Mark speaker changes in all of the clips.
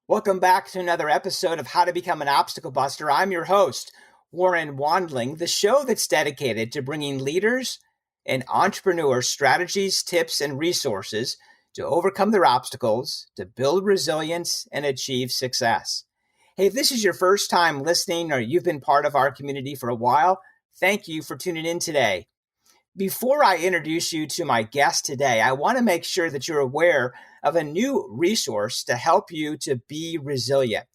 Speaker 1: Welcome back to another episode of How to Become an Obstacle Buster. I'm your host, Warren Wandling, the show that's dedicated to bringing leaders and entrepreneurs strategies, tips, and resources to overcome their obstacles, to build resilience, and achieve success. Hey, if this is your first time listening or you've been part of our community for a while, thank you for tuning in today. Before I introduce you to my guest today, I want to make sure that you're aware of a new resource to help you to be resilient.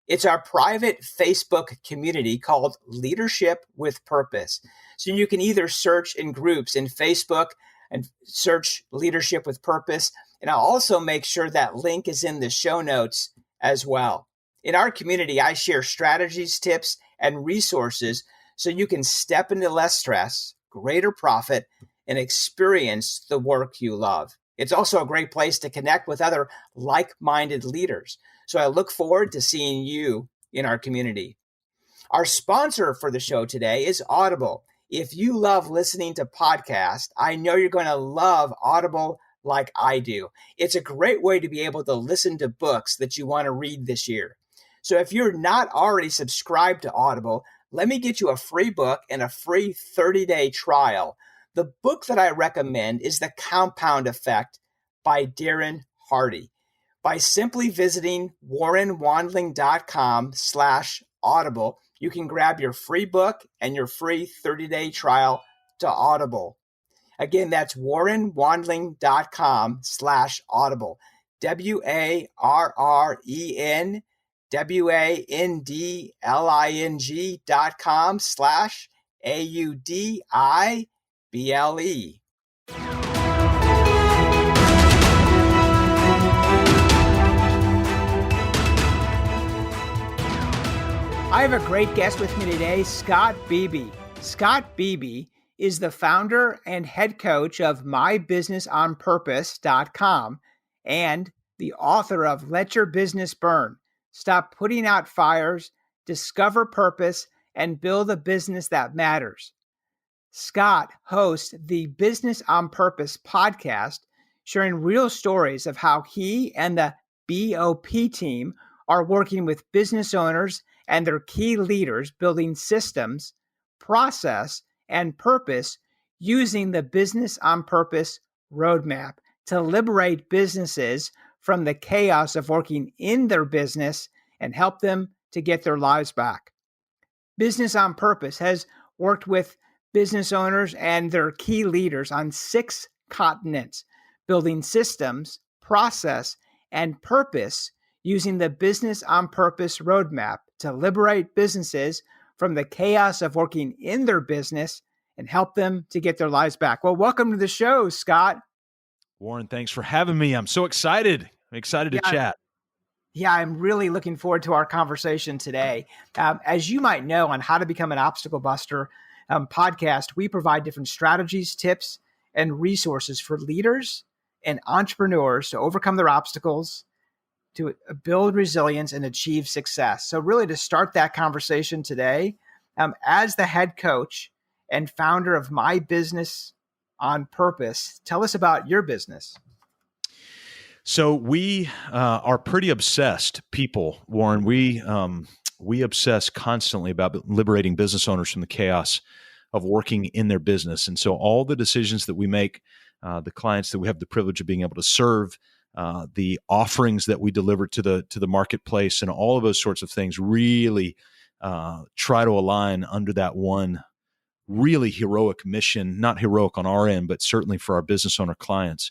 Speaker 1: It's our private Facebook community called Leadership with Purpose. So you can either search in groups in Facebook and search Leadership with Purpose. And I'll also make sure that link is in the show notes as well. In our community, I share strategies, tips, and resources so you can step into less stress, greater profit, and experience the work you love. It's also a great place to connect with other like-minded leaders. So I look forward to seeing you in our community. Our sponsor for the show today is Audible. If you love listening to podcasts, I know you're going to love Audible like I do. It's a great way to be able to listen to books that you want to read this year. So if you're not already subscribed to Audible, let me get you a free book and a free 30-day trial. The book that I recommend is The Compound Effect by Darren Hardy. By simply visiting warrenwandling.com/audible, you can grab your free book and your free 30-day trial to Audible. Again, that's warrenwandling.com/audible. WARRENWANDLING.com/AUDIBLE. I have a great guest with me today, Scott Beebe. Scott Beebe is the founder and head coach of MyBusinessOnPurpose.com and the author of Let Your Business Burn, Stop Putting Out Fires, Discover Purpose, and Build a Business That Matters. Scott hosts the Business on Purpose podcast, sharing real stories of how he and the BOP team are working with business owners and their key leaders building systems, process, and purpose using the Business on Purpose roadmap to liberate businesses from the chaos of working in their business and help them to get their lives back. Business on Purpose has worked with business owners and their key leaders on 6 continents, building systems, process, and purpose using the Business on Purpose roadmap to liberate businesses from the chaos of working in their business and help them to get their lives back. Well, welcome to the show, Scott.
Speaker 2: Warren, thanks for having me. I'm so excited. I'm excited to chat.
Speaker 1: Yeah, I'm really looking forward to our conversation today. As you might know, on How to Become an Obstacle Buster podcast, we provide different strategies, tips, and resources for leaders and entrepreneurs to overcome their obstacles, to build resilience, and achieve success. So really, to start that conversation today, as the head coach and founder of My Business on Purpose, tell us about your business.
Speaker 2: So we are pretty obsessed people, Warren. We obsess constantly about liberating business owners from the chaos of working in their business. And so all the decisions that we make, the clients that we have the privilege of being able to serve, the offerings that we deliver to the marketplace, and all of those sorts of things really try to align under that one really heroic mission, not heroic on our end, but certainly for our business owner clients.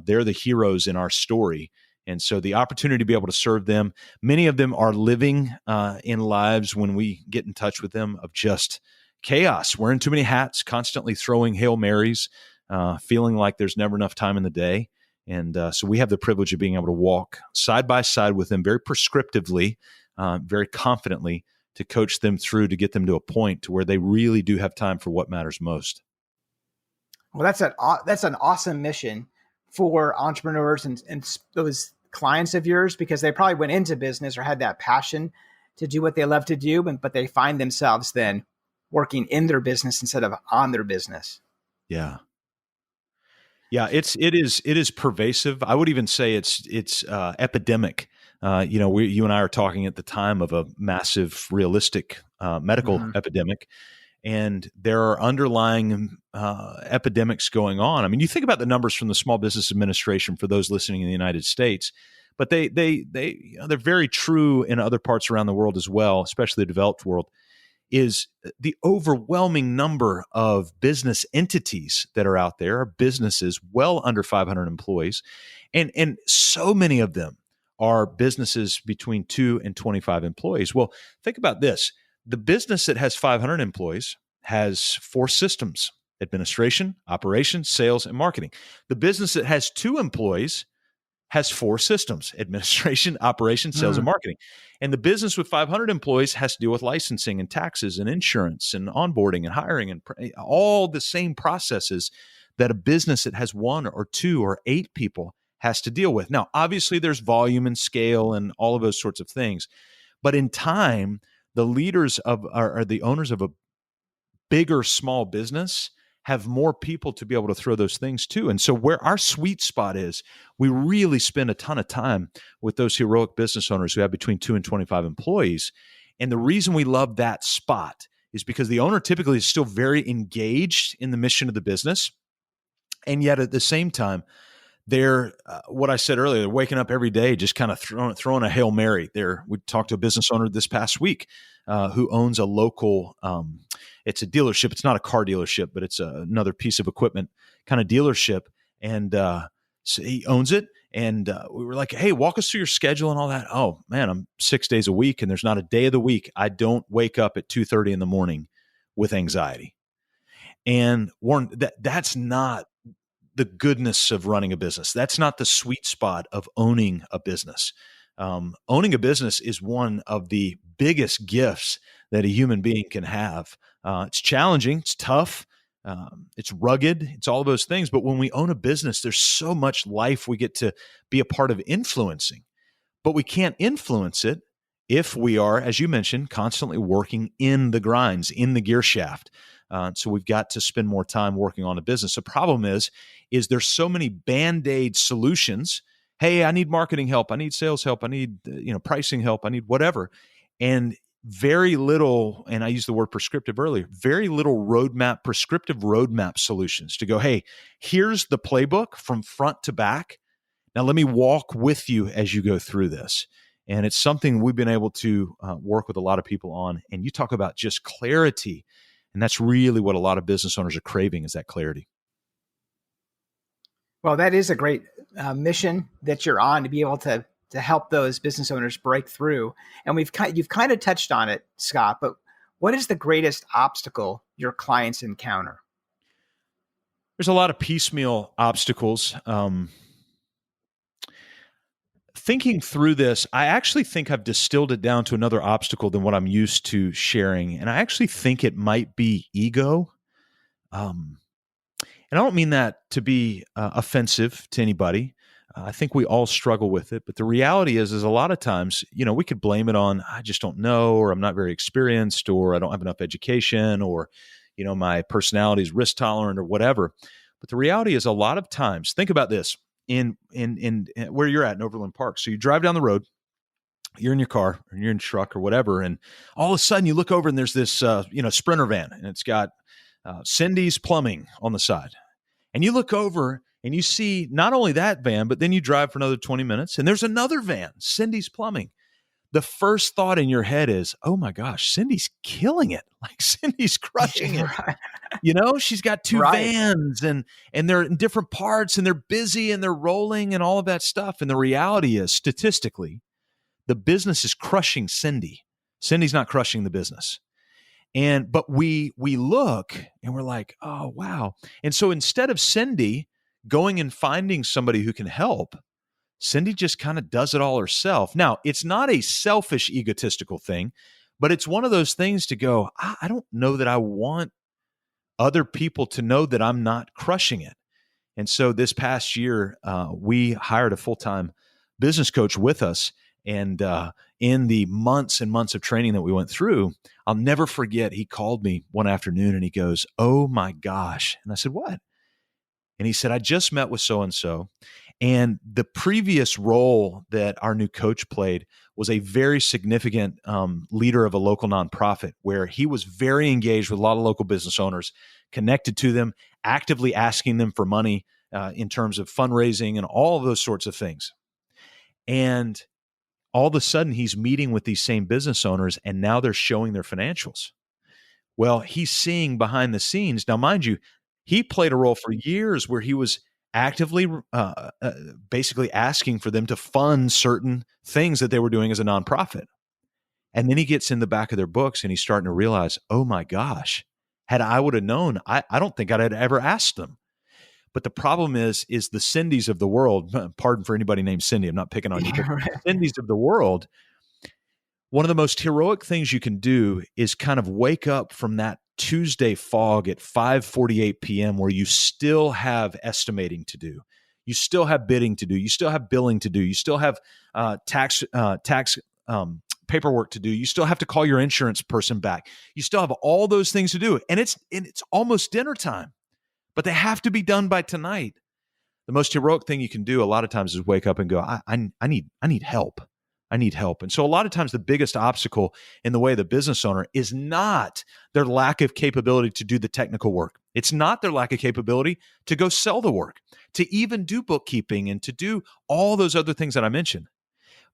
Speaker 2: They're the heroes in our story. And so the opportunity to be able to serve them, many of them are living in lives when we get in touch with them of just chaos, wearing too many hats, constantly throwing Hail Marys, feeling like there's never enough time in the day. And so we have the privilege of being able to walk side by side with them very prescriptively, very confidently, to coach them through to get them to a point to where they really do have time for what matters most.
Speaker 1: Well, that's an awesome mission for entrepreneurs and those clients of yours, because they probably went into business or had that passion to do what they love to do, but they find themselves then working in their business instead of on their business.
Speaker 2: Yeah. Yeah, it is pervasive. I would even say it's epidemic You and I are talking at the time of a massive realistic medical epidemic, and there are underlying epidemics going on. I mean, you think about the numbers from the Small Business Administration for those listening in the United States, but they're very true in other parts around the world as well, especially the developed world. Is the overwhelming number of business entities that are out there are businesses well under 500 employees, and so many of them are businesses between 2 and 25 employees. Well, think about this. The business that has 500 employees has 4 systems: administration, operations, sales, and marketing. The business that has 2 employees has 4 systems: administration, operations, sales, and marketing. And the business with 500 employees has to deal with licensing and taxes and insurance and onboarding and hiring and all the same processes that a business that has 1 or 2 or 8 people has to deal with. Now, obviously, there's volume and scale and all of those sorts of things. But in time, the leaders or the owners of a big or small business have more people to be able to throw those things to. And so where our sweet spot is, we really spend a ton of time with those heroic business owners who have between 2 and 25 employees. And the reason we love that spot is because the owner typically is still very engaged in the mission of the business. And yet at the same time, they're what I said earlier, they're waking up every day just kind of throwing a Hail Mary. We talked to a business owner this past week who owns a local, it's a dealership. It's not a car dealership, but it's another piece of equipment kind of dealership. And so he owns it. And we were like, hey, walk us through your schedule and all that. Oh, man, I'm 6 days a week, and there's not a day of the week I don't wake up at 2:30 in the morning with anxiety. And Warren, that's not the goodness of running a business. That's not the sweet spot of owning a business. Owning a business is one of the biggest gifts that a human being can have. It's challenging, it's tough, it's rugged, it's all of those things. But when we own a business, there's so much life we get to be a part of influencing. But we can't influence it if we are, as you mentioned, constantly working in the grinds, in the gear shaft. So we've got to spend more time working on a business. The problem is there's so many Band-Aid solutions. Hey, I need marketing help. I need sales help. I need pricing help. I need whatever. And very little, and I used the word prescriptive earlier, very little prescriptive roadmap solutions to go, hey, here's the playbook from front to back. Now let me walk with you as you go through this. And it's something we've been able to work with a lot of people on. And you talk about just clarity. And that's really what a lot of business owners are craving, is that clarity.
Speaker 1: Well, that is a great mission that you're on, to be able to help those business owners break through. And you've kind of touched on it, Scott, but what is the greatest obstacle your clients encounter?
Speaker 2: There's a lot of piecemeal obstacles. Thinking through this, I actually think I've distilled it down to another obstacle than what I'm used to sharing. And I actually think it might be ego. And I don't mean that to be offensive to anybody. I think we all struggle with it. But the reality is a lot of times, we could blame it on, I just don't know, or I'm not very experienced, or I don't have enough education, or, my personality is risk tolerant, or whatever. But the reality is a lot of times, think about this. In where you're at in Overland Park. So you drive down the road, you're in your car or you're in your truck or whatever. And all of a sudden you look over and there's this, Sprinter van, and it's got Cindy's Plumbing on the side. And you look over and you see not only that van, but then you drive for another 20 minutes and there's another van, Cindy's Plumbing. The first thought in your head is, oh my gosh, Cindy's killing it. Like Cindy's crushing it. She's got 2 vans and they're in different parts and they're busy and they're rolling and all of that stuff. And the reality is, statistically, the business is crushing Cindy. Cindy's not crushing the business. But we look and we're like, oh, wow. And so instead of Cindy going and finding somebody who can help, Cindy just kind of does it all herself. Now, it's not a selfish, egotistical thing, but it's one of those things to go, I don't know that I want other people to know that I'm not crushing it. And so this past year, we hired a full-time business coach with us. And in the months and months of training that we went through, I'll never forget, he called me one afternoon and he goes, oh my gosh. And I said, what? And he said, I just met with so-and-so. And the previous role that our new coach played was a very significant leader of a local nonprofit, where he was very engaged with a lot of local business owners, connected to them, actively asking them for money in terms of fundraising and all of those sorts of things. And all of a sudden, he's meeting with these same business owners, and now they're showing their financials. Well, he's seeing behind the scenes. Now, mind you, he played a role for years where he was actively basically asking for them to fund certain things that they were doing as a nonprofit. And then he gets in the back of their books and he's starting to realize, oh my gosh, had I would have known, I don't think I'd have ever asked them. But the problem is the Cindys of the world, pardon for anybody named Cindy, I'm not picking on you, but the Cindys of the world, one of the most heroic things you can do is kind of wake up from that Tuesday fog at 5:48 p.m. where you still have estimating to do. You still have bidding to do. You still have billing to do. You still have tax paperwork to do. You still have to call your insurance person back. You still have all those things to do. And it's almost dinner time, but they have to be done by tonight. The most heroic thing you can do a lot of times is wake up and go, I need help. I need help. And so a lot of times the biggest obstacle in the way of the business owner is not their lack of capability to do the technical work. It's not their lack of capability to go sell the work, to even do bookkeeping and to do all those other things that I mentioned.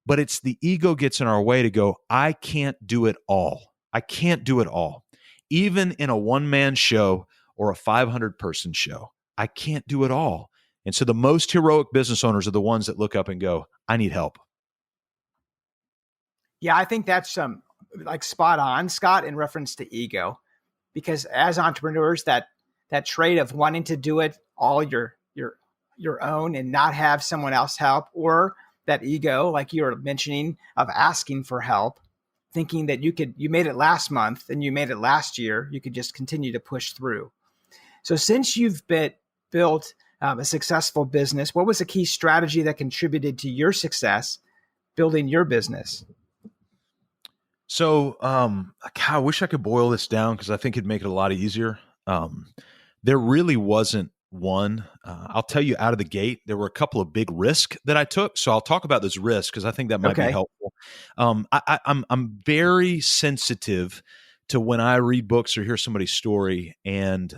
Speaker 2: But it's the ego gets in our way to go, I can't do it all. I can't do it all. Even in a one-man show or a 500-person show, I can't do it all. And so the most heroic business owners are the ones that look up and go, I need help.
Speaker 1: Yeah, I think that's like spot on, Scott, in reference to ego, because as entrepreneurs, that trait of wanting to do it all your own and not have someone else help, or that ego, like you were mentioning, of asking for help, thinking that you made it last month and you made it last year, you could just continue to push through. So since you've built a successful business, what was a key strategy that contributed to your success building your business?
Speaker 2: So, I wish I could boil this down because I think it'd make it a lot easier. There really wasn't one. I'll tell you out of the gate, there were a couple of big risks that I took. So I'll talk about those risks because I think that might be helpful. I'm very sensitive to when I read books or hear somebody's story and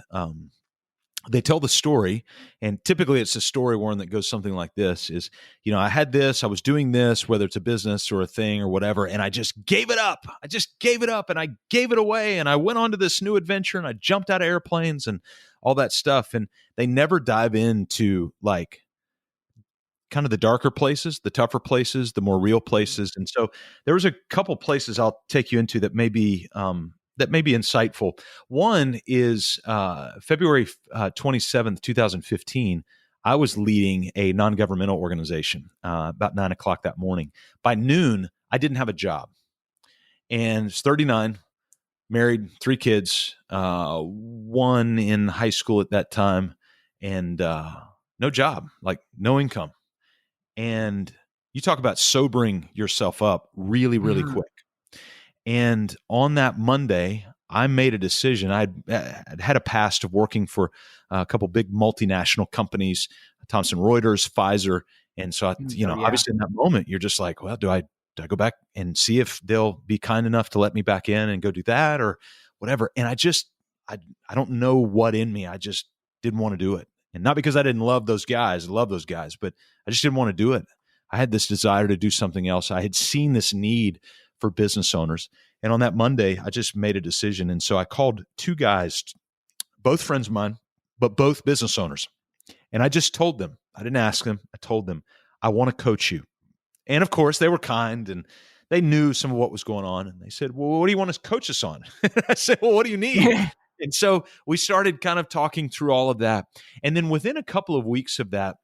Speaker 2: they tell the story, and typically it's a story, Warren, that goes something like this is, I had this, I was doing this, whether it's a business or a thing or whatever, and I just gave it up. I just gave it up and I gave it away and I went on to this new adventure and I jumped out of airplanes and all that stuff. And they never dive into like kind of the darker places, the tougher places, the more real places. And so there was a couple places I'll take you into that may be insightful. One is February 27th, 2015. I was leading a non-governmental organization about 9 o'clock that morning. By noon, I didn't have a job. And it's 39, married, 3 kids, one in high school at that time, and no job, like no income. And you talk about sobering yourself up really, really quick. And on that Monday, I made a decision. I'd had a past of working for a couple big multinational companies, Thomson Reuters, Pfizer. And so, obviously in that moment, you're just like, well, do I go back and see if they'll be kind enough to let me back in and go do that or whatever? And I don't know what in me. I just didn't want to do it. And not because I didn't love those guys. I love those guys, but I just didn't want to do it. I had this desire to do something else. I had seen this need for business owners. And on that Monday, I just made a decision. And so I called 2 guys, both friends of mine, but both business owners. And I just told them, I didn't ask them, I told them, I want to coach you. And of course, they were kind and they knew some of what was going on. And they said, well, what do you want to coach us on? I said, well, what do you need? And so we started kind of talking through all of that. And then within a couple of weeks of that,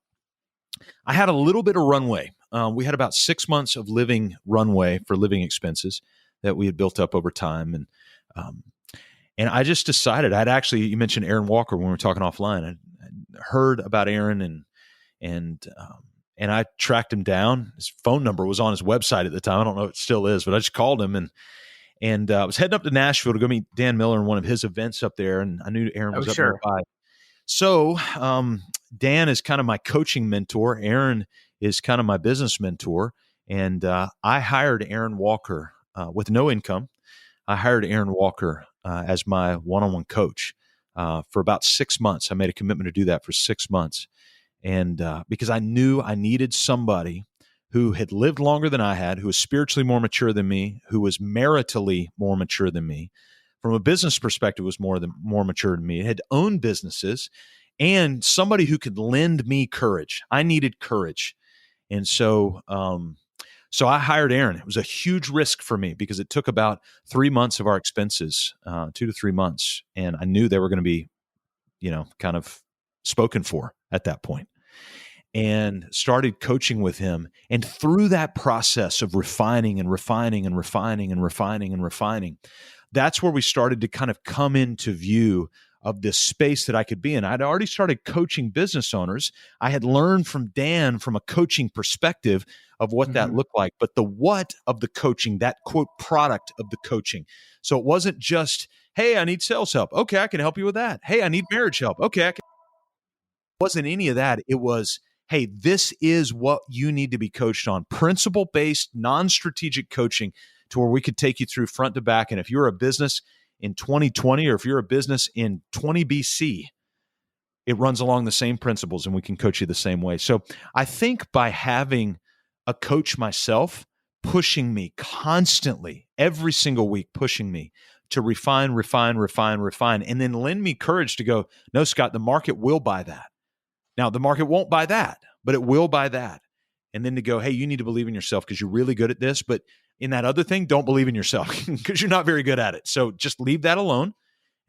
Speaker 2: I had a little bit of runway. We had about 6 months of living runway for living expenses that we had built up over time. And I just decided, you mentioned Aaron Walker when we were talking offline. I heard about Aaron and I tracked him down. His phone number was on his website at the time. I don't know if it still is, but I just called him and I was heading up to Nashville to go meet Dan Miller in one of his events up there. And I knew Aaron was up nearby. So Dan is kind of my coaching mentor. Aaron is kind of my business mentor. And I hired Aaron Walker with no income. I hired Aaron Walker as my one-on-one coach for about 6 months. I made a commitment to do that for 6 months. And because I knew I needed somebody who had lived longer than I had, who was spiritually more mature than me, who was maritally more mature than me, from a business perspective was more mature than me, had owned businesses, and somebody who could lend me courage. I needed courage. And so I hired Aaron. It was a huge risk for me because it took about 3 months of our expenses, 2 to 3 months. And I knew they were going to be, kind of spoken for at that point. And started coaching with him. And through that process of refining and refining and refining and refining and refining, that's where we started to kind of come into view of this space that I could be in. I'd already started coaching business owners. I had learned from Dan from a coaching perspective of what that looked like, but the what of the coaching, that quote product of the coaching. So it wasn't just, hey, I need sales help. Okay, I can help you with that. Hey, I need marriage help. Okay, it wasn't any of that. It was, hey, this is what you need to be coached on. Principle-based, non-strategic coaching to where we could take you through front to back. And if you're a business in 2020 or if you're a business in 20 BC, it runs along the same principles and we can coach you the same way. So I think by having a coach myself pushing me constantly, every single week, pushing me to refine, and then lend me courage to go, no, Scott, the market will buy that. Now, the market won't buy that, but it will buy that. And then to go, hey, you need to believe in yourself because you're really good at this. But in that other thing, don't believe in yourself because you're not very good at it. So just leave that alone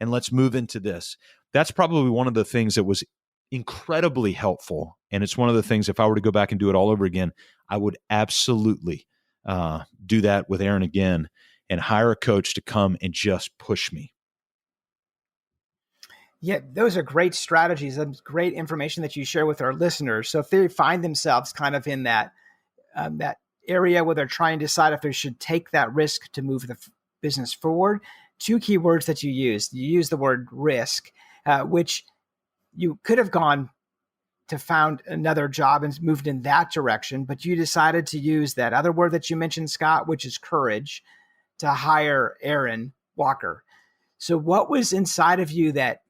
Speaker 2: and let's move into this. That's probably one of the things that was incredibly helpful. And it's one of the things, if I were to go back and do it all over again, I would absolutely do that with Aaron again and hire a coach to come and just push me.
Speaker 1: Yeah, those are great strategies and great information that you share with our listeners. So if they find themselves kind of in that area where they're trying to decide if they should take that risk to move the business forward, 2 key words that you used. You used the word risk, which you could have gone to found another job and moved in that direction, but you decided to use that other word that you mentioned, Scott, which is courage, to hire Aaron Walker. So what was inside of you that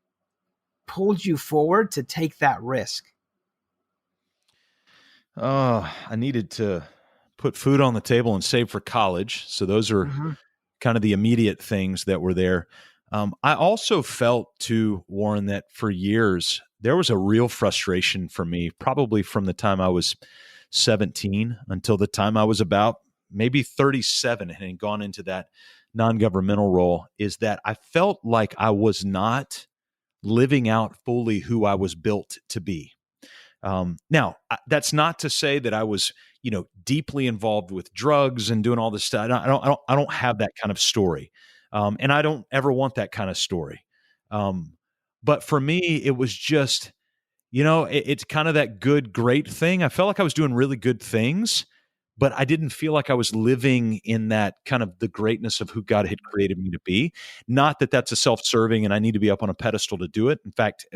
Speaker 1: pulled you forward to take that risk?
Speaker 2: I needed to put food on the table and save for college. So those are kind of the immediate things that were there. I also felt too, Warren, that for years, there was a real frustration for me, probably from the time I was 17 until the time I was about maybe 37 and had gone into that non-governmental role, is that I felt like I was not living out fully who I was built to be. Now, that's not to say that I was, deeply involved with drugs and doing all this stuff. I don't have that kind of story, and I don't ever want that kind of story. But for me, it was just, it's kind of that good, great thing. I felt like I was doing really good things, but I didn't feel like I was living in that kind of the greatness of who God had created me to be. Not that that's a self-serving and I need to be up on a pedestal to do it. In fact,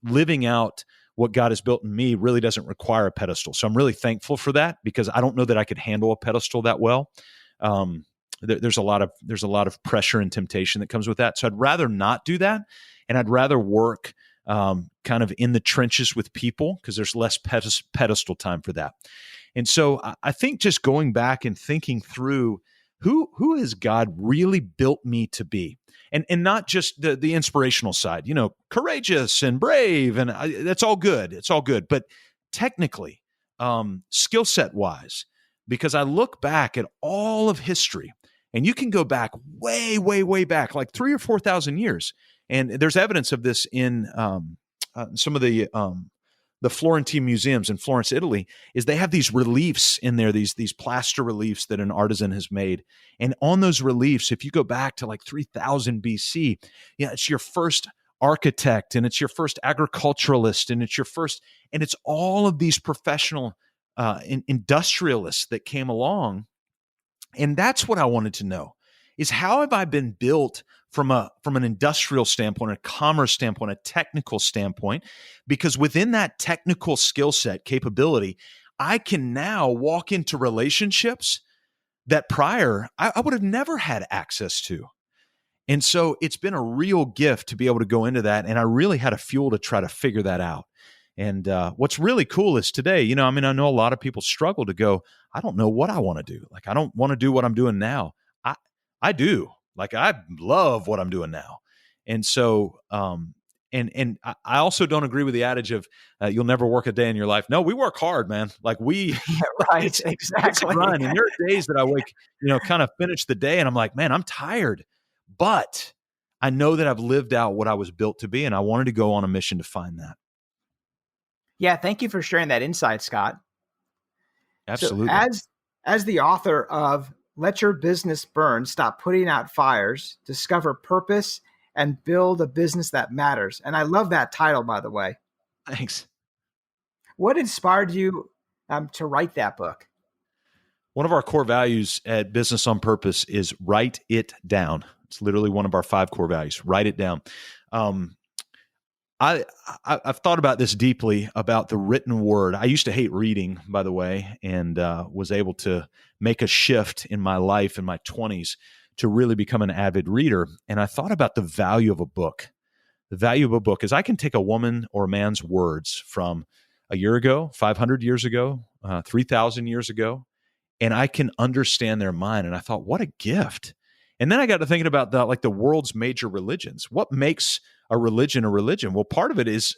Speaker 2: living out what God has built in me really doesn't require a pedestal. So I'm really thankful for that because I don't know that I could handle a pedestal that well. There's a lot of pressure and temptation that comes with that. So I'd rather not do that. And I'd rather work kind of in the trenches with people because there's less pedestal time for that. And so I think just going back and thinking through who has God really built me to be? And not just the inspirational side, courageous and brave, and that's all good. It's all good. But technically, skill set wise, because I look back at all of history, and you can go back way, way, way back, like 3,000 or 4,000 years. And there's evidence of this in some of the Florentine museums in Florence, Italy, is they have these reliefs in there, these plaster reliefs that an artisan has made. And on those reliefs, if you go back to like 3000 BC, it's your first architect and it's your first agriculturalist and it's all of these professional industrialists that came along. And that's what I wanted to know. is how have I been built from an industrial standpoint, a commerce standpoint, a technical standpoint? Because within that technical skill set capability, I can now walk into relationships that prior I would have never had access to. And so it's been a real gift to be able to go into that. And I really had a fuel to try to figure that out. And what's really cool is today, I know a lot of people struggle to go, I don't know what I want to do. Like, I don't want to do what I'm doing now. I do. Like, I love what I'm doing now. And so, and I also don't agree with the adage of you'll never work a day in your life. No, we work hard, man. Like
Speaker 1: Yeah, right. Exactly.
Speaker 2: It's a grind. And there are days that I wake, kind of finish the day and I'm like, man, I'm tired. But I know that I've lived out what I was built to be, and I wanted to go on a mission to find that.
Speaker 1: Yeah, thank you for sharing that insight, Scott.
Speaker 2: Absolutely.
Speaker 1: So as the author of Let Your Business Burn, Stop Putting Out Fires, Discover Purpose, and Build a Business That Matters. And I love that title, by the way.
Speaker 2: Thanks.
Speaker 1: What inspired you to write that book?
Speaker 2: One of our core values at Business on Purpose is write it down. It's literally one of our 5 core values. Write it down. I've thought about this deeply about the written word. I used to hate reading, by the way, and was able to make a shift in my life in my 20s to really become an avid reader. And I thought about the value of a book. The value of a book is I can take a woman or a man's words from a year ago, 500 years ago, 3,000 years ago, and I can understand their mind. And I thought, what a gift. And then I got to thinking about the world's major religions. What makes a religion a religion? Well, part of it is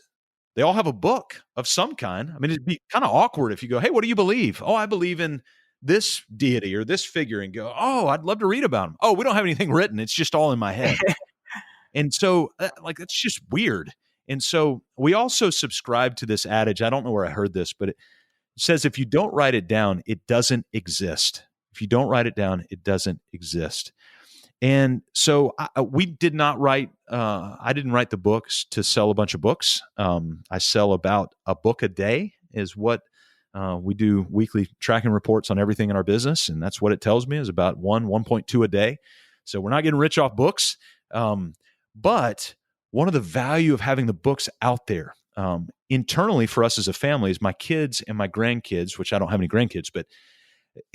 Speaker 2: they all have a book of some kind. I mean, it'd be kind of awkward if you go, hey, what do you believe? Oh, I believe in this deity or this figure, and go, oh, I'd love to read about them. Oh, we don't have anything written. It's just all in my head. And so that's just weird. And so we also subscribe to this adage. I don't know where I heard this, but it says, if you don't write it down, it doesn't exist. If you don't write it down, it doesn't exist. And so we did not write, I didn't write the books to sell a bunch of books. I sell about a book a day is what we do weekly tracking reports on everything in our business. And that's what it tells me is about 1.2 a day. So we're not getting rich off books. But one of the value of having the books out there internally for us as a family is my kids and my grandkids, which I don't have any grandkids, but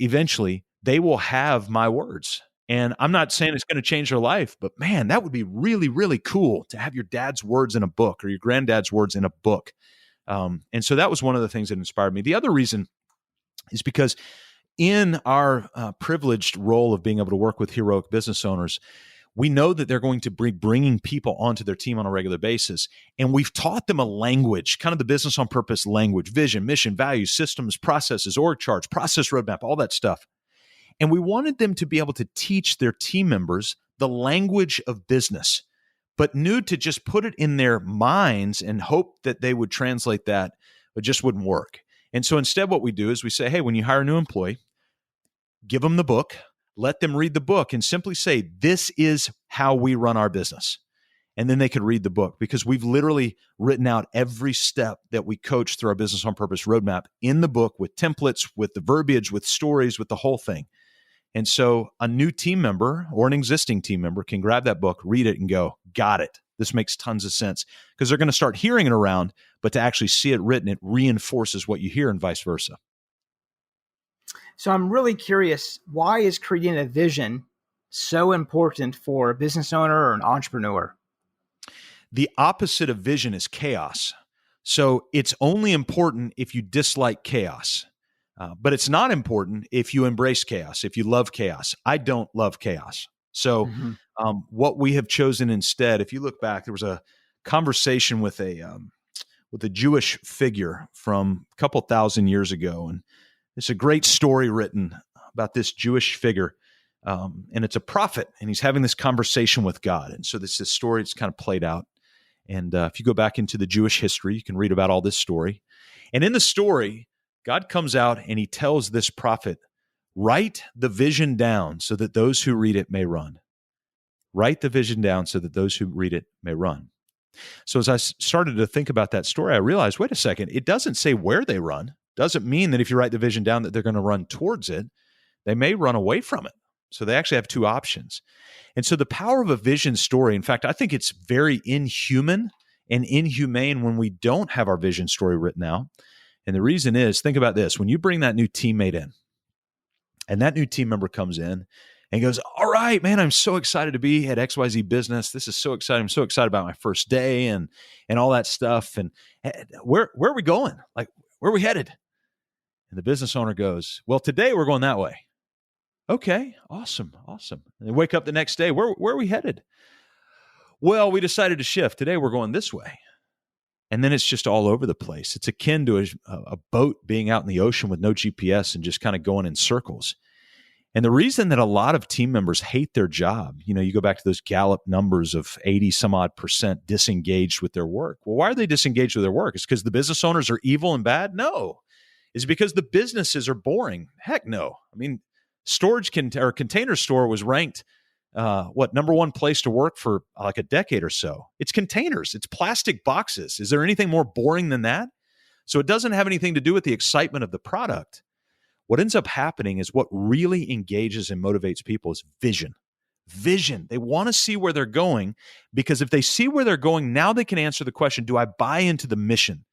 Speaker 2: eventually they will have my words. And I'm not saying it's going to change their life, but man, that would be really, really cool to have your dad's words in a book or your granddad's words in a book. And so that was one of the things that inspired me. The other reason is because in our privileged role of being able to work with heroic business owners, we know that they're going to be bringing people onto their team on a regular basis. And we've taught them a language, kind of the Business on Purpose language, vision, mission, values, systems, processes, org charts, process roadmap, all that stuff. And we wanted them to be able to teach their team members the language of business, but knew to just put it in their minds and hope that they would translate that, but just wouldn't work. And so instead what we do is we say, hey, when you hire a new employee, give them the book, let them read the book and simply say, this is how we run our business. And then they could read the book because we've literally written out every step that we coach through our Business on Purpose roadmap in the book with templates, with the verbiage, with stories, with the whole thing. And so a new team member or an existing team member can grab that book, read it and go, got it. This makes tons of sense because they're going to start hearing it around, but to actually see it written, it reinforces what you hear and vice versa.
Speaker 1: So I'm really curious, why is creating a vision so important for a business owner or an entrepreneur?
Speaker 2: The opposite of vision is chaos. So it's only important if you dislike chaos. But it's not important if you embrace chaos, if you love chaos. I don't love chaos. So what we have chosen instead, if you look back, there was a conversation with a Jewish figure from a couple thousand years ago. And it's a great story written about this Jewish figure. And it's a prophet, and he's having this conversation with God. And so this story is kind of played out. And if you go back into the Jewish history, you can read about all this story. And in the story, God comes out and he tells this prophet, write the vision down so that those who read it may run. Write the vision down so that those who read it may run. So as I started to think about that story, I realized, wait a second, it doesn't say where they run. Doesn't mean that if you write the vision down that they're going to run towards it. They may run away from it. So they actually have two options. And so the power of a vision story, in fact, I think it's very inhuman and inhumane when we don't have our vision story written out. And the reason is, think about this. When you bring that new teammate in and that new team member comes in and goes, all right, man, I'm so excited to be at XYZ business. This is so exciting. I'm so excited about my first day and all that stuff. And where are we going? Like, where are we headed? And the business owner goes, well, today we're going that way. Okay, awesome. And they wake up the next day. Where are we headed? Well, we decided to shift. Today we're going this way. And then it's just all over the place. It's akin to a boat being out in the ocean with no GPS and just kind of going in circles. And the reason that a lot of team members hate their job, you go back to those Gallup numbers of 80 some odd % disengaged with their work. Well, why are they disengaged with their work? Is it because the business owners are evil and bad? No. Is it because the businesses are boring? Heck no. I mean, Container Store was ranked number one place to work for like a decade or so. It's containers. It's plastic boxes. Is there anything more boring than that? So it doesn't have anything to do with the excitement of the product. What ends up happening is what really engages and motivates people is vision. Vision. They want to see where they're going, because if they see where they're going, now they can answer the question, do I buy into the mission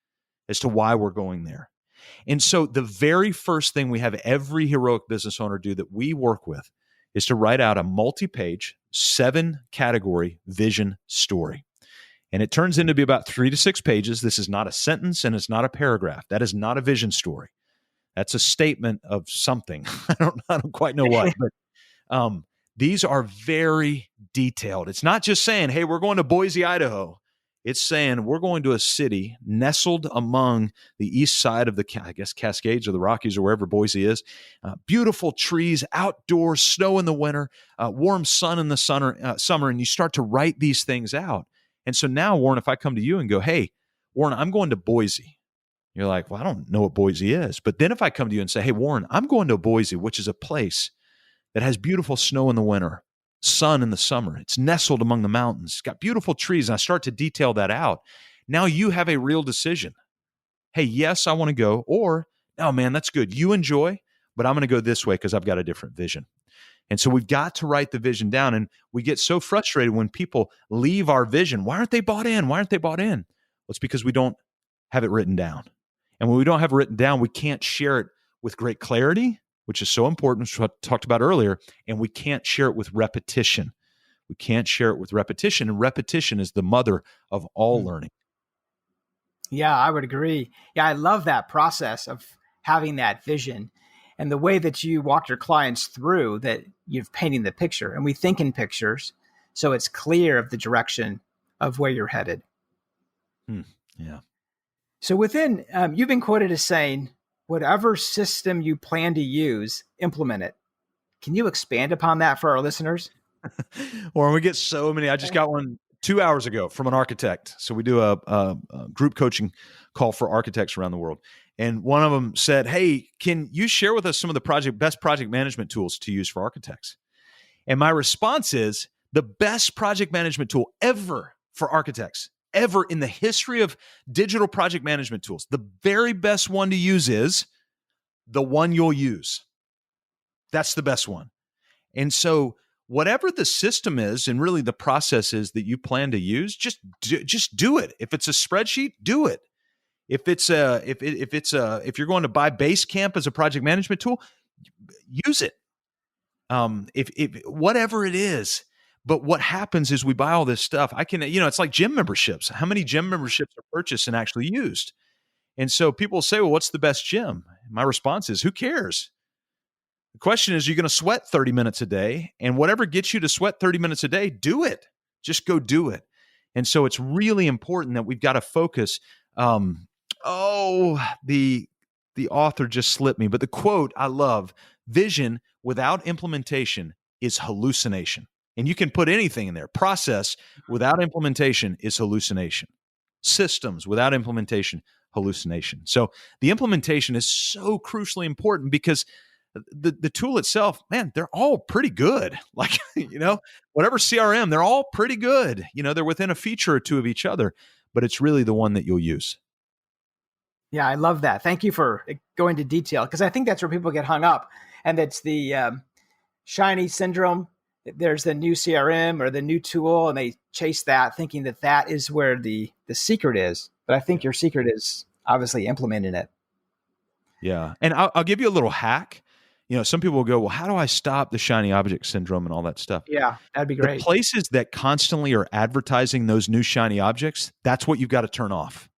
Speaker 2: as to why we're going there? And so the very first thing we have every heroic business owner do that we work with is to write out a multi-page, 7-category vision story. And it turns into be about 3 to 6 pages. This is not a sentence and it's not a paragraph. That is not a vision story. That's a statement of something. I don't quite know what, but these are very detailed. It's not just saying, hey, we're going to Boise, Idaho. It's saying we're going to a city nestled among the east side of the, Cascades or the Rockies or wherever Boise is. Beautiful trees, outdoors, snow in the winter, warm sun in the summer, and you start to write these things out. And so now, Warren, if I come to you and go, hey, Warren, I'm going to Boise. You're like, well, I don't know what Boise is. But then if I come to you and say, hey, Warren, I'm going to Boise, which is a place that has beautiful snow in the winter, sun in the summer. It's nestled among the mountains. It's got beautiful trees. And I start to detail that out. Now you have a real decision. Hey, yes, I want to go. Or, oh, man, that's good. You enjoy, but I'm going to go this way because I've got a different vision. And so we've got to write the vision down. And we get so frustrated when people leave our vision. Why aren't they bought in? Well, it's because we don't have it written down. And when we don't have it written down, we can't share it with great clarity, which is so important, which I talked about earlier, and we can't share it with repetition. And repetition is the mother of all learning.
Speaker 1: Yeah, I would agree. Yeah, I love that process of having that vision and the way that you walk your clients through that, you're painting the picture. And we think in pictures, so it's clear of the direction of where you're headed.
Speaker 2: Yeah.
Speaker 1: So you've been quoted as saying, whatever system you plan to use, implement it. Can you expand upon that for our listeners?
Speaker 2: Or we get so many. I just got one 2 hours ago from an architect. So we do a group coaching call for architects around the world. And one of them said, hey, can you share with us some of the best project management tools to use for architects? And my response is, the best project management tool ever for architects, ever in the history of digital project management tools, the very best one to use is the one you'll use. That's the best one. And so whatever the system is and really the process is that you plan to use, just do it. If it's a spreadsheet, do it. If you're going to buy Basecamp as a project management tool, use it. If whatever it is. But what happens is we buy all this stuff. It's like gym memberships. How many gym memberships are purchased and actually used? And so people say, well, what's the best gym? My response is, who cares? The question is, you're going to sweat 30 minutes a day, and whatever gets you to sweat 30 minutes a day, do it. Just go do it. And so it's really important that we've got to focus. The author just slipped me, but the quote I love, vision without implementation is hallucination. And you can put anything in there. Process without implementation is hallucination. Systems without implementation, hallucination. So the implementation is so crucially important because the tool itself, man, they're all pretty good. Like, whatever CRM, they're all pretty good. They're within a feature or two of each other, but it's really the one that you'll use.
Speaker 1: Yeah, I love that. Thank you for going to detail, because I think that's where people get hung up. And that's the shiny syndrome. There's the new CRM or the new tool, and they chase that thinking that that is where the secret is. But I think your secret is obviously implementing it.
Speaker 2: Yeah. And I'll give you a little hack. Some people will go, well, how do I stop the shiny object syndrome and all that stuff?
Speaker 1: Yeah, that'd be
Speaker 2: The
Speaker 1: great.
Speaker 2: places that constantly are advertising those new shiny objects, that's what you've got to turn off.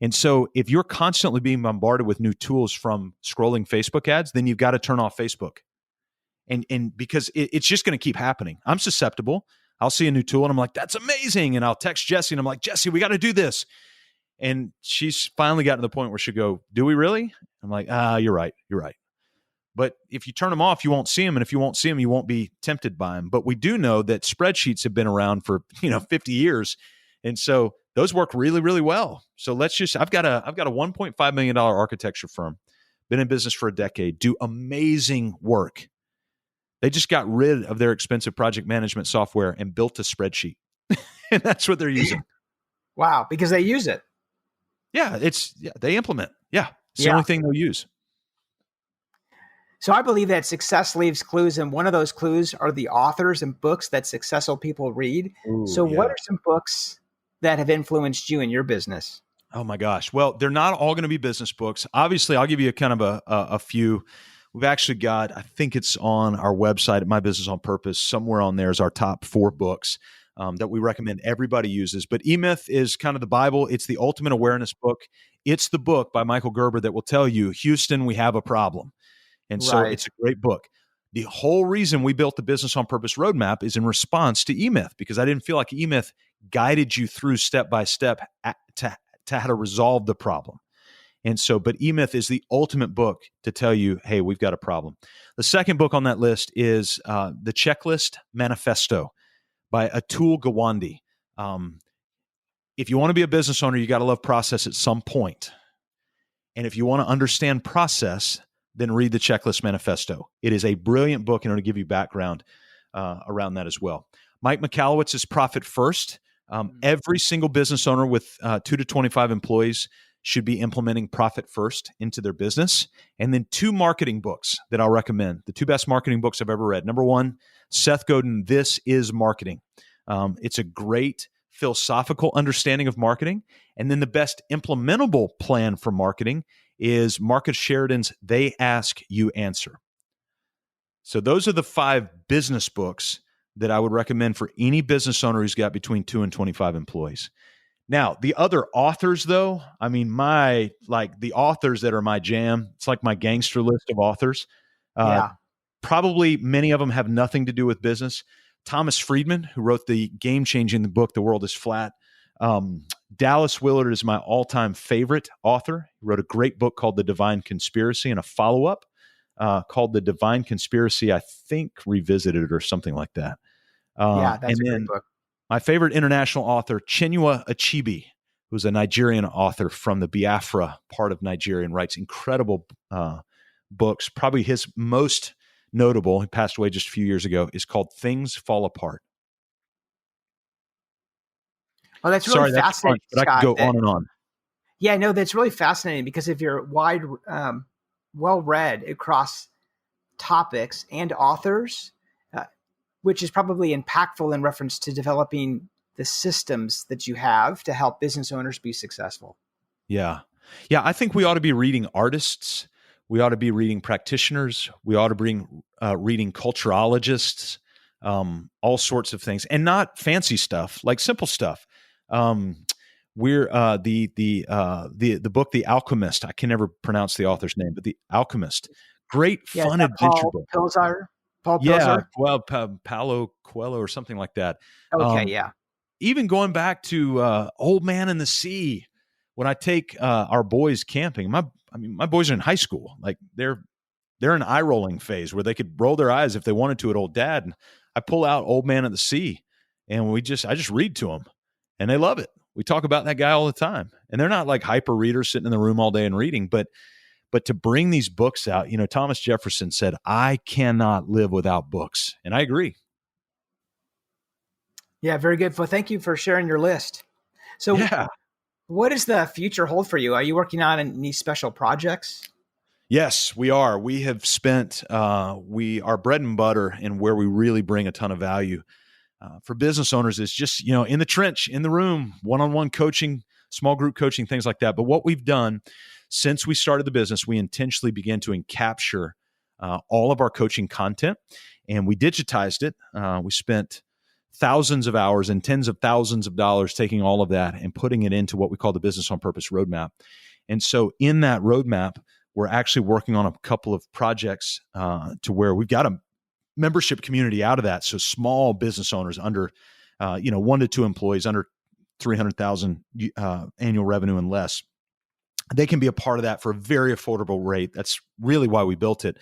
Speaker 2: And so if you're constantly being bombarded with new tools from scrolling Facebook ads, then you've got to turn off Facebook. And because it's just going to keep happening. I'm susceptible. I'll see a new tool and I'm like, that's amazing. And I'll text Jesse and I'm like, Jesse, we got to do this. And she's finally gotten to the point where she'll go, do we really? I'm like, you're right. You're right. But if you turn them off, you won't see them. And if you won't see them, you won't be tempted by them. But we do know that spreadsheets have been around for, 50 years. And so those work really, really well. So I've got a $1.5 million architecture firm, been in business for a decade, do amazing work. They just got rid of their expensive project management software and built a spreadsheet. And that's what they're using.
Speaker 1: Wow. Because they use it.
Speaker 2: Yeah. They implement. Yeah. It's the only thing they'll use.
Speaker 1: So I believe that success leaves clues, and one of those clues are the authors and books that successful people read. So what are some books that have influenced you in your business?
Speaker 2: Oh my gosh. Well, they're not all going to be business books. Obviously, I'll give you kind of a few. We've actually got, I think it's on our website at My Business on Purpose. Somewhere on there is our top 4 books that we recommend everybody uses. But E-Myth is kind of the Bible. It's the ultimate awareness book. It's the book by Michael Gerber that will tell you, Houston, we have a problem. And so it's a great book. The whole reason we built the Business on Purpose roadmap is in response to E-Myth, because I didn't feel like E-Myth guided you through step by step to how to resolve the problem. And so, but E-Myth is the ultimate book to tell you, hey, we've got a problem. The second book on that list is The Checklist Manifesto by Atul Gawande. If you want to be a business owner, you got to love process at some point. And if you want to understand process, then read The Checklist Manifesto. It is a brilliant book, and it'll give you background around that as well. Mike Michalowicz's Profit First. Every single business owner with 2 to 25 employees should be implementing Profit First into their business. And then 2 marketing books that I'll recommend, the 2 best marketing books I've ever read. Number 1, Seth Godin, This is Marketing. It's a great philosophical understanding of marketing. And then the best implementable plan for marketing is Marcus Sheridan's They Ask, You Answer. So those are the 5 business books that I would recommend for any business owner who's got between 2 and 25 employees. Now, the other authors, though, I mean, the authors that are my jam, it's like my gangster list of authors. Probably many of them have nothing to do with business. Thomas Friedman, who wrote the game-changing book, The World is Flat. Dallas Willard is my all-time favorite author. He wrote a great book called The Divine Conspiracy and a follow-up called The Divine Conspiracy, I think Revisited or something like that.
Speaker 1: That's a great book.
Speaker 2: My favorite international author, Chinua Achebe, who's a Nigerian author from the Biafra part of Nigeria and writes incredible books. Probably his most notable, he passed away just a few years ago, is called Things Fall Apart.
Speaker 1: Oh, that's really fascinating.
Speaker 2: But Scott, I could go on and on.
Speaker 1: Yeah, no, that's really fascinating because if you're well-read across topics and authors, which is probably impactful in reference to developing the systems that you have to help business owners be successful.
Speaker 2: Yeah. Yeah, I think we ought to be reading artists. We ought to be reading practitioners. We ought to be reading culturologists, all sorts of things, and not fancy stuff, like simple stuff. We're the book The Alchemist. I can never pronounce the author's name, but The Alchemist. Great fun adventure book.
Speaker 1: Paul Pilzer?
Speaker 2: Well, Paulo Coelho or something like that.
Speaker 1: Okay,
Speaker 2: Even going back to Old Man in the Sea. When I take our boys camping, my boys are in high school. Like they're in eye rolling phase where they could roll their eyes if they wanted to at old dad. And I pull out Old Man at the Sea, and I just read to them, and they love it. We talk about that guy all the time, and they're not like hyper readers sitting in the room all day and reading, but to bring these books out, Thomas Jefferson said, "I cannot live without books," and I agree.
Speaker 1: Yeah, very good. Well, thank you for sharing your list. So, what does the future hold for you? Are you working on any special projects?
Speaker 2: Yes, we are. We have spent our bread and butter and where we really bring a ton of value for business owners is just, in the trench, in the room, one-on-one coaching, small group coaching, things like that. But what we've done since we started the business, we intentionally began to capture all of our coaching content, and we digitized it. We spent thousands of hours and tens of thousands of dollars taking all of that and putting it into what we call the Business on Purpose roadmap. And so in that roadmap, we're actually working on a couple of projects to where we've got a membership community out of that. So small business owners under, 1 to 2 employees, under 300,000 annual revenue and less, they can be a part of that for a very affordable rate. That's really why we built it.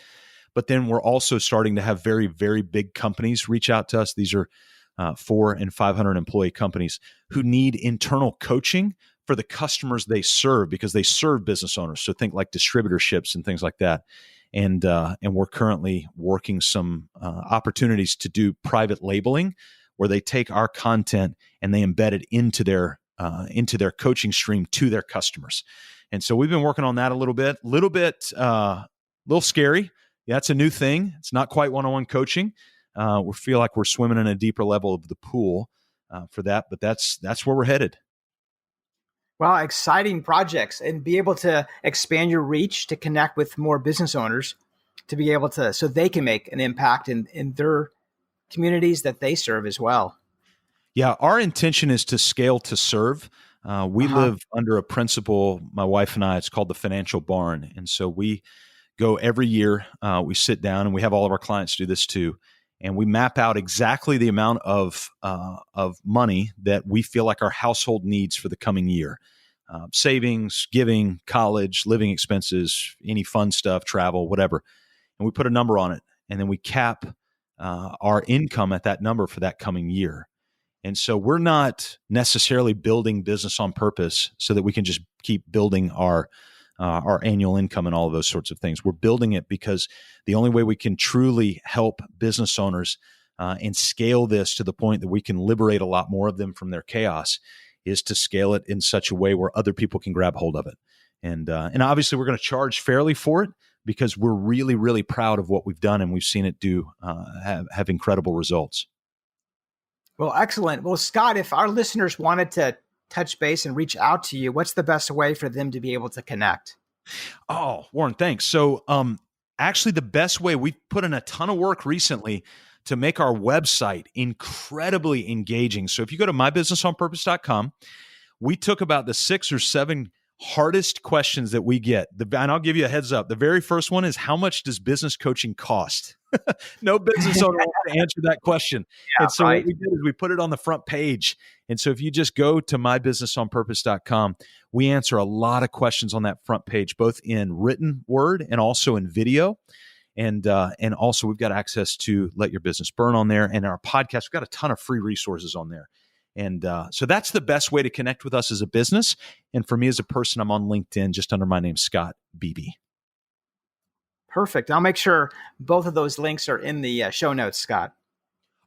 Speaker 2: But then we're also starting to have very, very big companies reach out to us. These are 400 and 500 employee companies who need internal coaching for the customers they serve, because they serve business owners. So think like distributorships and things like that. And we're currently working some opportunities to do private labeling, where they take our content and they embed it into their coaching stream to their customers. And so we've been working on that a little scary. Yeah, it's a new thing. It's not quite one-on-one coaching. We feel like we're swimming in a deeper level of the pool for that, but that's where we're headed.
Speaker 1: Well, exciting projects, and be able to expand your reach to connect with more business owners, to be able to, so they can make an impact in their communities that they serve as well.
Speaker 2: Yeah, our intention is to scale to serve. We live under a principle, my wife and I, it's called the financial barn. And so we go every year, we sit down, and we have all of our clients do this too. And we map out exactly the amount of money that we feel like our household needs for the coming year. Savings, giving, college, living expenses, any fun stuff, travel, whatever. And we put a number on it. And then we cap our income at that number for that coming year. And so we're not necessarily building Business on Purpose so that we can just keep building our annual income and all of those sorts of things. We're building it because the only way we can truly help business owners and scale this to the point that we can liberate a lot more of them from their chaos is to scale it in such a way where other people can grab hold of it. And obviously we're going to charge fairly for it, because we're really, really proud of what we've done, and we've seen it have incredible results.
Speaker 1: Well, excellent. Well, Scott, if our listeners wanted to touch base and reach out to you, what's the best way for them to be able to connect?
Speaker 2: Oh, Warren, thanks. So actually the best way, we've put in a ton of work recently to make our website incredibly engaging. So if you go to mybusinessonpurpose.com, we took about the 6 or 7 hardest questions that we get. And I'll give you a heads up. The very first one is, how much does business coaching cost? No business owner wants to answer that question.
Speaker 1: Yeah,
Speaker 2: and so what we did is we put it on the front page. And so if you just go to mybusinessonpurpose.com, we answer a lot of questions on that front page, both in written word and also in video. And also we've got access to Let Your Business Burn on there, and our podcast. We've got a ton of free resources on there. And so that's the best way to connect with us as a business. And for me as a person, I'm on LinkedIn just under my name, Scott Beebe.
Speaker 1: Perfect. I'll make sure both of those links are in the show notes, Scott.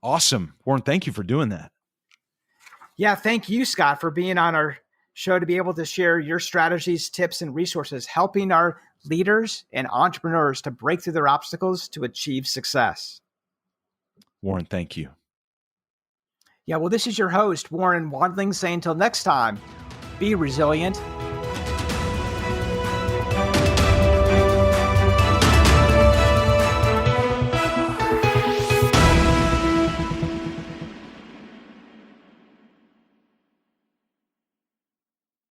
Speaker 2: Awesome. Warren, thank you for doing that.
Speaker 1: Yeah, thank you, Scott, for being on our show to be able to share your strategies, tips, and resources, helping our leaders and entrepreneurs to break through their obstacles to achieve success.
Speaker 2: Warren, thank you.
Speaker 1: Yeah, well, this is your host, Warren Wandling, saying until next time, be resilient,